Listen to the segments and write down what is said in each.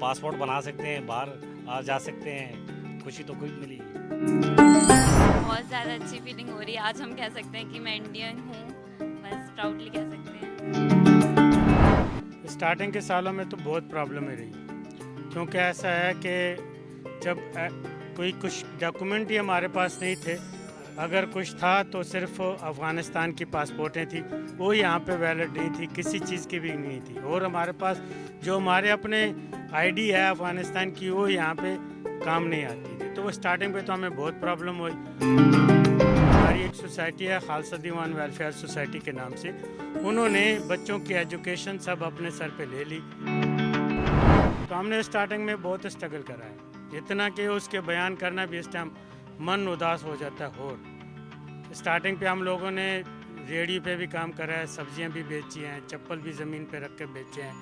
Passport बना सकते हैं, बाहर आ जा सकते हैं, खुशी तो खूब मिली। बहुत ज़्यादा अच्छी फीलिंग हो रही है। आज हम कह सकते हैं कि मैं इंडियन हूँ, बस प्राउडली कह सकते हैं। स्टार्टिंग के सालों में तो बहुत प्रॉब्लम ही रही, क्योंकि ऐसा है कि जब कोई कुछ डॉक्यूमेंट ही हमारे पास नहीं थे, अगर कुछ था तो सिर्फ अफ़गानिस्तान की पासपोर्टें थी, वो यहाँ पे वैलिड नहीं थी, किसी चीज़ की भी नहीं थी। और हमारे पास जो हमारे अपने आईडी है अफ़गानिस्तान की, वो यहाँ पे काम नहीं आती थी। तो वो स्टार्टिंग पे तो हमें बहुत प्रॉब्लम हुई। हमारी एक सोसाइटी है खालसा दीवान वेलफेयर सोसाइटी के नाम से, उन्होंने बच्चों की एजुकेशन सब अपने सर पे ले ली। तो हमने स्टार्टिंग में बहुत स्ट्रगल करा है, इतना कि उसके बयान करना भी इस टाइम मन उदास हो जाता है। और स्टार्टिंग पे हम लोगों ने रेडी पे भी काम करा है, सब्जियां भी बेची हैं, चप्पल भी ज़मीन पे रख के बेचे हैं,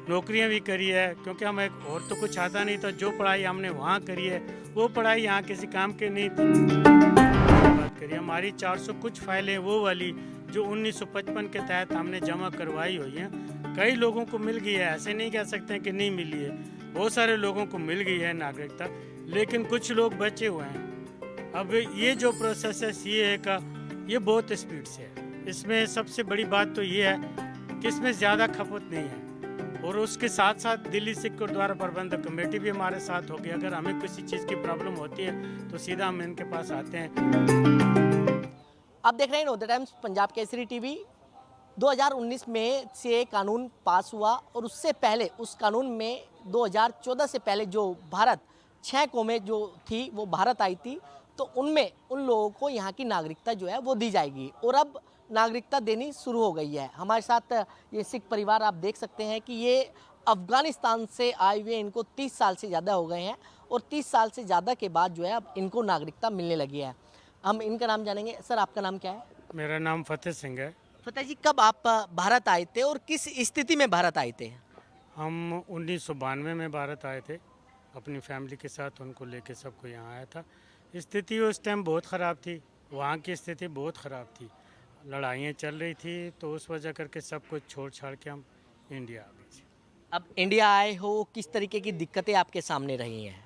नौकरियां भी करी है, क्योंकि हमें और तो कुछ आता नहीं था। जो पढ़ाई हमने वहाँ करी है वो पढ़ाई यहाँ किसी काम की नहीं थी। बात करिए हमारी 400 कुछ फाइलें वो वाली जो 1955 के तहत हमने जमा करवाई हुई हैं, कई लोगों को मिल गई है, ऐसे नहीं कह सकते हैं कि नहीं मिली है, बहुत सारे लोगों को मिल गई है नागरिकता, लेकिन कुछ लोग बचे हुए हैं। अब ये जो प्रोसेस है सीएए का, ये बहुत स्पीड से है। इसमें सबसे बड़ी बात तो ये है कि इसमें ज़्यादा खपत नहीं है। और उसके साथ साथ दिल्ली सिख गुरुद्वारा प्रबंधक कमेटी भी हमारे साथ होगी। अगर हमें किसी चीज़ की प्रॉब्लम होती है तो सीधा हम इनके पास आते हैं। आप देख रहे हैं know the Times Punjab Kesari TV. 2019 में से कानून पास हुआ और उससे पहले उस कानून में 2014 से पहले जो भारत 6 कौमें जो थी वो भारत आई थी, तो उनमें उन लोगों को यहाँ की नागरिकता जो है वो दी जाएगी और अब नागरिकता देनी शुरू हो गई है। हमारे साथ ये सिख परिवार आप देख सकते हैं कि ये अफ़गानिस्तान से आए हुए, इनको 30 साल से ज़्यादा हो गए हैं और 30 साल से ज़्यादा के बाद जो है अब इनको नागरिकता मिलने लगी है। हम इनका नाम जानेंगे। सर, आपका नाम क्या है? मेरा नाम फतेह सिंह है। फतेह जी, कब आप भारत आए थे और किस स्थिति में भारत आए थे? हम 1992 में भारत आए थे, अपनी फैमिली के साथ उनको लेके सबको यहाँ आया था। स्थिति उस टाइम बहुत ख़राब थी, वहाँ की स्थिति बहुत ख़राब थी, लड़ाइयाँ चल रही थी, तो उस वजह करके सब कुछ छोड़ छाड़ के हम इंडिया आ गए थे। अब इंडिया आए हो, किस तरीके की दिक्कतें आपके सामने रही हैं?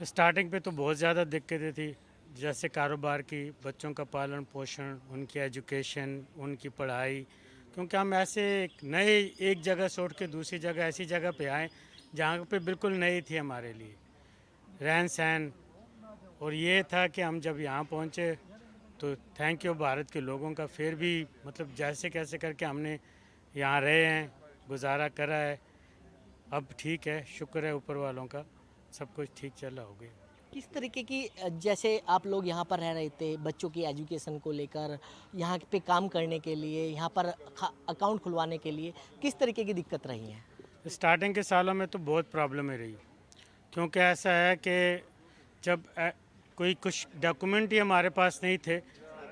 स्टार्टिंग पे तो बहुत ज़्यादा दिक्कतें थी, जैसे कारोबार की, बच्चों का पालन पोषण, उनकी एजुकेशन, उनकी पढ़ाई, क्योंकि हम ऐसे नए एक जगह छोड़ के दूसरी जगह ऐसी जगह पे आए जहाँ पे बिल्कुल नई थी हमारे लिए रहन सहन। और ये था कि हम जब यहाँ पहुँचे तो थैंक यू भारत के लोगों का, फिर भी मतलब जैसे कैसे करके हमने यहाँ रहे हैं, गुजारा करा है। अब ठीक है, शुक्र है ऊपर वालों का, सब कुछ ठीक चल रहा हो गया। किस तरीके की जैसे आप लोग यहाँ पर रह रहे थे, बच्चों की एजुकेशन को लेकर, यहाँ पे काम करने के लिए, यहाँ पर अकाउंट खुलवाने के लिए किस तरीके की दिक्कत रही है? स्टार्टिंग के सालों में तो बहुत प्रॉब्लम ही रही, क्योंकि ऐसा है कि जब कोई कुछ डॉक्यूमेंट ही हमारे पास नहीं थे,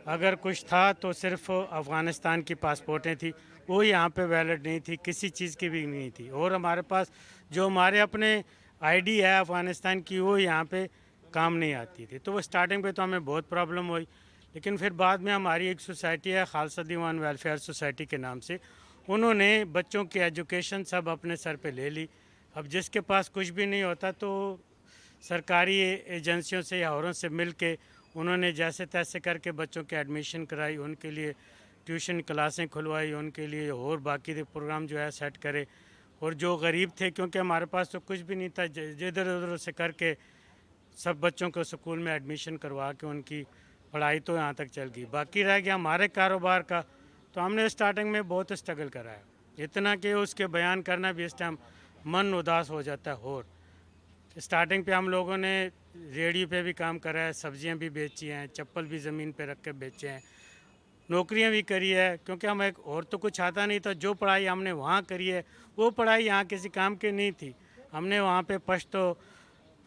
अगर कुछ था तो सिर्फ अफ़गानिस्तान की पासपोर्टें थी, वो यहाँ पे वैलिड नहीं थी, किसी चीज़ की भी नहीं थी। और हमारे पास जो हमारे अपने आईडी है अफ़गानिस्तान की, वो यहाँ पे काम नहीं आती थी। तो वो स्टार्टिंग पे तो हमें बहुत प्रॉब्लम हुई, लेकिन फिर बाद में हमारी एक सोसाइटी है खालसा दीवान वेलफेयर सोसाइटी के नाम से, उन्होंने बच्चों की एजुकेशन सब अपने सर पे ले ली। अब जिसके पास कुछ भी नहीं होता तो सरकारी एजेंसियों से या औरों से मिल के उन्होंने जैसे तैसे करके बच्चों की एडमिशन कराई, उनके लिए ट्यूशन क्लासें खुलवाई, उनके लिए और बाकी प्रोग्राम जो है सेट करे। और जो गरीब थे, क्योंकि हमारे पास तो कुछ भी नहीं था, जिधर उधर से करके सब बच्चों को स्कूल में एडमिशन करवा के उनकी पढ़ाई तो यहाँ तक चल गई। बाकी रह गया हमारे कारोबार का, तो हमने स्टार्टिंग में बहुत स्ट्रगल करा है, इतना कि उसके बयान करना भी इस टाइम मन उदास हो जाता है। और स्टार्टिंग पे हम लोगों ने रेडी पे भी काम करा है, सब्जियां भी बेची हैं, चप्पल भी ज़मीन पे रख के बेचे हैं, नौकरियां भी करी है, क्योंकि हमें और तो कुछ आता नहीं था। जो पढ़ाई हमने वहाँ करी है वो पढ़ाई यहाँ किसी काम की नहीं थी। हमने वहाँ पे पश्तो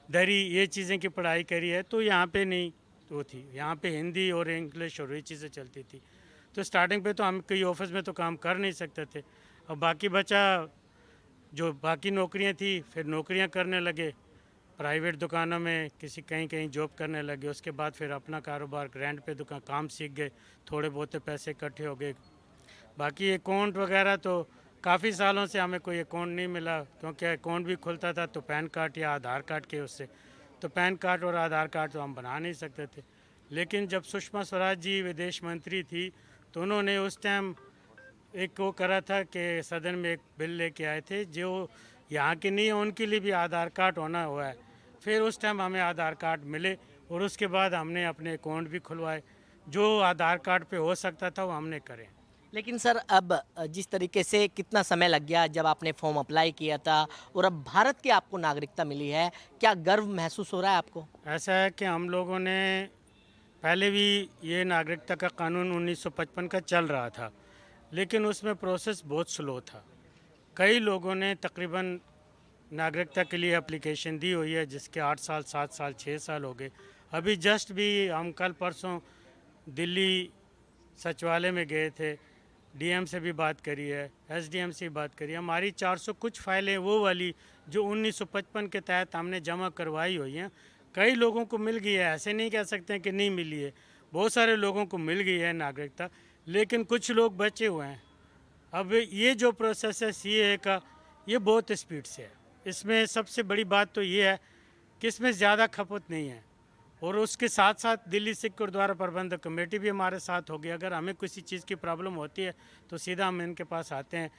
दरी ये चीज़ें की पढ़ाई करी है, तो यहाँ पे नहीं वो थी, यहाँ पे हिंदी और इंग्लिश और ये चीज़ें चलती थी। तो स्टार्टिंग पे तो हम कई ऑफिस में तो काम कर नहीं सकते थे। अब बाकी बचा जो बाकी नौकरियाँ थी, फिर नौकरियाँ करने लगे, प्राइवेट दुकानों में किसी कहीं कहीं जॉब करने लगे। उसके बाद फिर अपना कारोबार रेंट पे दुकान काम सीख गए, थोड़े बहुत पैसे इकट्ठे हो गए। बाकी अकाउंट वगैरह तो काफ़ी सालों से हमें कोई अकाउंट नहीं मिला, क्योंकि अकाउंट भी खुलता था तो पैन कार्ड या आधार कार्ड के उससे, तो पैन कार्ड और आधार कार्ड तो हम बना नहीं सकते थे। लेकिन जब सुषमा स्वराज जी विदेश मंत्री थी तो उन्होंने उस टाइम एक वो करा था कि सदन में एक बिल लेके आए थे जो यहाँ के नहीं है उनके लिए भी आधार कार्ड होना हुआ है। फिर उस टाइम हमें आधार कार्ड मिले और उसके बाद हमने अपने अकाउंट भी खुलवाए। जो आधार कार्ड पे हो सकता था वो हमने करे। लेकिन सर अब जिस तरीके से कितना समय लग गया जब आपने फॉर्म अप्लाई किया था और अब भारत की आपको नागरिकता मिली है, क्या गर्व महसूस हो रहा है आपको? ऐसा है कि हम लोगों ने पहले भी ये नागरिकता का कानून 1955 का चल रहा था, लेकिन उसमें प्रोसेस बहुत स्लो था। कई लोगों ने तकरीबन नागरिकता के लिए एप्लीकेशन दी हुई है, जिसके 8 साल 7 साल 6 साल हो गए। अभी जस्ट भी हम कल परसों दिल्ली सचिवालय में गए थे, डीएम से भी बात करी है, एसडीएम से भी बात करी है। हमारी 400 कुछ फाइलें वो वाली जो 1955 के तहत हमने जमा करवाई हुई हैं, कई लोगों को मिल गई है। ऐसे नहीं कह सकते हैं कि नहीं मिली है, बहुत सारे लोगों को मिल गई है नागरिकता, लेकिन कुछ लोग बचे हुए हैं। अब ये जो प्रोसेस है सीएए का, ये बहुत स्पीड से है। इसमें सबसे बड़ी बात तो ये है कि इसमें ज़्यादा खपत नहीं है, और उसके साथ साथ दिल्ली सिख गुरुद्वारा प्रबंधक कमेटी भी हमारे साथ होगी। अगर हमें किसी चीज़ की प्रॉब्लम होती है तो सीधा हम इनके पास आते हैं।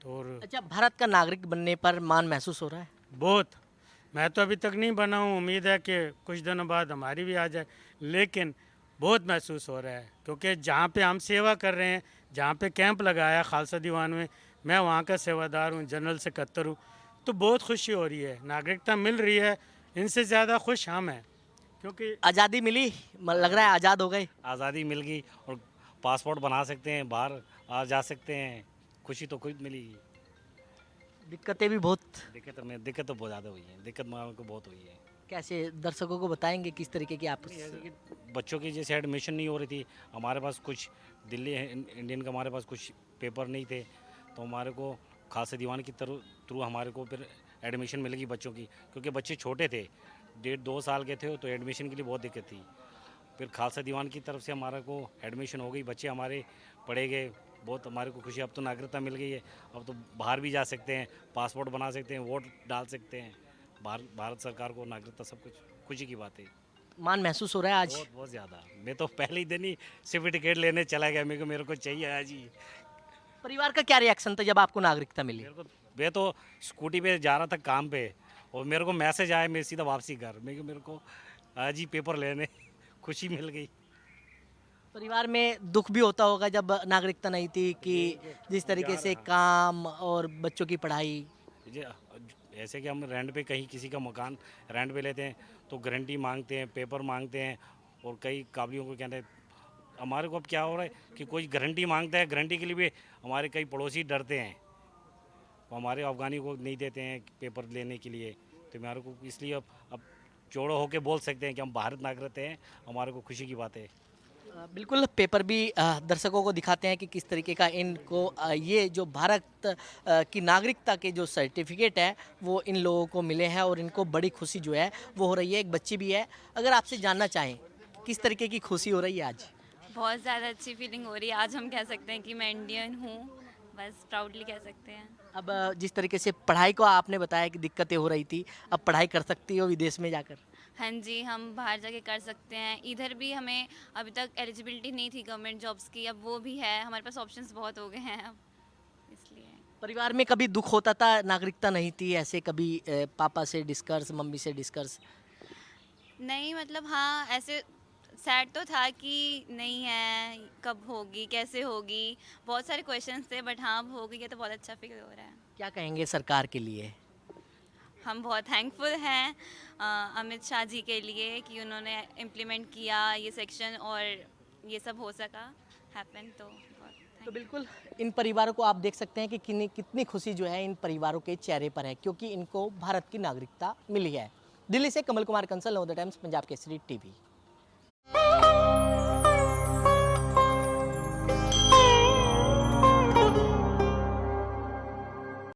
तो और अच्छा, भारत का नागरिक बनने पर मान महसूस हो रहा है? बहुत, मैं तो अभी तक नहीं बना हूँ, उम्मीद है कि कुछ दिनों बाद हमारी भी आ जाए, लेकिन बहुत महसूस हो रहा है। क्योंकि जहाँ पे हम सेवा कर रहे हैं, जहाँ पे कैंप लगाया खालसा दीवान में, मैं वहाँ का सेवादार हूँ, जनरल सेक्रेटरी हूँ, तो बहुत खुशी हो रही है। नागरिकता मिल रही है, इनसे ज़्यादा खुश हम हैं, क्योंकि आज़ादी मिली, लग रहा है आज़ाद हो गए। आज़ादी मिल गई और पासपोर्ट बना सकते हैं, बाहर आ जा सकते हैं। खुशी तो खुद मिली। दिक्कतें भी बहुत। दिक्कत तो बहुत ज़्यादा हुई है, दिक्कत माँ को बहुत हुई है। कैसे दर्शकों को बताएंगे किस तरीके की आप? बच्चों की जैसे एडमिशन नहीं हो रही थी, हमारे पास कुछ दिल्ली इंडियन का हमारे पास कुछ पेपर नहीं थे, तो हमारे को खालसा दीवान की थ्रू हमारे को फिर एडमिशन मिलेगी बच्चों की, क्योंकि बच्चे छोटे थे, 1.5-2 साल के थे, तो एडमिशन के लिए बहुत दिक्कत थी। फिर खालसा दीवान की तरफ से हमारे को एडमिशन हो गई, बच्चे हमारे पढ़े गए, बहुत हमारे को खुशी। अब तो नागरिकता मिल गई है, अब तो बाहर भी जा सकते हैं, पासपोर्ट बना सकते हैं, वोट डाल सकते हैं। भारत सरकार को नागरिकता सब कुछ खुशी की बात है। मान महसूस हो रहा है आज? बहुत बहुत ज़्यादा। मैं तो पहले ही दिन ही सर्टिफिकेट लेने चला गया, मेरे को चाहिए आज ही। परिवार का क्या रिएक्शन था जब आपको नागरिकता मिली? मैं तो स्कूटी पे जा रहा था काम पे, और मेरे को मैसेज आया, मैं सीधा वापसी घर, मेरे को आज ही पेपर लेने खुशी मिल गई। परिवार में दुख भी होता होगा जब नागरिकता नहीं थी, कि जिस तरीके से काम और बच्चों की पढ़ाई। ऐसे कि हम रेंट पे कहीं किसी का मकान रेंट पे लेते हैं तो गारंटी मांगते हैं, पेपर मांगते हैं, और कई काबिलों को कहते हैं। हमारे को अब क्या हो रहा है कि कोई गारंटी मांगता है, गारंटी के लिए भी हमारे कई पड़ोसी डरते हैं, वो हमारे अफगानी को नहीं देते हैं पेपर लेने के लिए। तो हमारे को इसलिए अब जोड़ो होके बोल सकते हैं कि हम भारत नागरिक हैं, हमारे को खुशी की बात है। बिल्कुल, पेपर भी दर्शकों को दिखाते हैं कि किस तरीके का इनको ये जो भारत की नागरिकता के जो सर्टिफिकेट है वो इन लोगों को मिले हैं, और इनको बड़ी खुशी जो है वो हो रही है। एक बच्ची भी है, अगर आपसे जानना चाहें किस तरीके की खुशी हो रही है आज? बहुत ज़्यादा अच्छी फीलिंग हो रही है। आज हम कह सकते हैं कि मैं इंडियन हूँ, बस प्राउडली कह सकते हैं। अब जिस तरीके से पढ़ाई को आपने बताया कि दिक्कतें हो रही थी, अब पढ़ाई कर सकती हो विदेश में जाकर? हाँ जी, हम बाहर जाके कर सकते हैं। इधर भी हमें अभी तक एलिजिबिलिटी नहीं थी गवर्नमेंट जॉब्स की, अब वो भी है। हमारे पास ऑप्शंस बहुत हो गए हैं अब, इसलिए। परिवार में कभी दुख होता था नागरिकता नहीं थी, ऐसे कभी पापा से डिस्कस, मम्मी से डिस्कस? नहीं, मतलब हाँ, ऐसे सैड तो था कि नहीं है, कब होगी, कैसे होगी, बहुत सारे क्वेश्चंस थे, बट हाँ अब हो गई है तो बहुत अच्छा फील हो रहा है। क्या कहेंगे सरकार के लिए? हम बहुत थैंकफुल हैं अमित शाह जी के लिए कि उन्होंने इम्प्लीमेंट किया ये सेक्शन और ये सब हो सका हैपन, तो बहुत तो बिल्कुल इन परिवारों को आप देख सकते हैं कि कितनी खुशी जो है इन परिवारों के चेहरे पर है, क्योंकि इनको भारत की नागरिकता मिली है। दिल्ली से Kamal Kumar Kansal, the Times, Punjab Kesari TV.